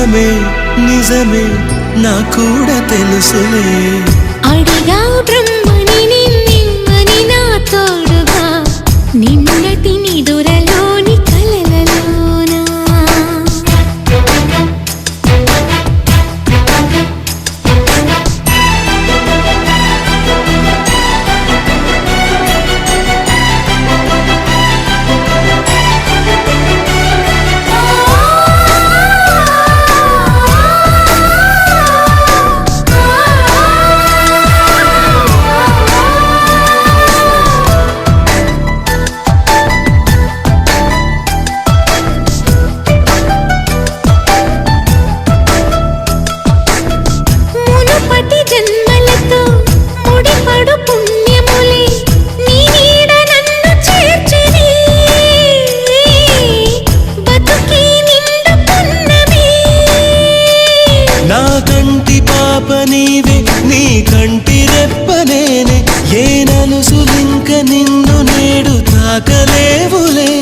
నిజమే నిజమే నా కూడా తెలుసులే అడిగా బ్రహ్మని నిన్నని నా తోడుగా నిన్నటి నిదురలోని కలలలోనా జన్మలతో ముడిపడు పుణ్యములే నీ నీడ నన్ను చేర్చిని బతుకి నిండు పున్నమి నా కంటి పాప నీవే నీ కంటి రెప్ప నేనే ఏ నలుసులింక నిన్ను నేడు తాకలేవులే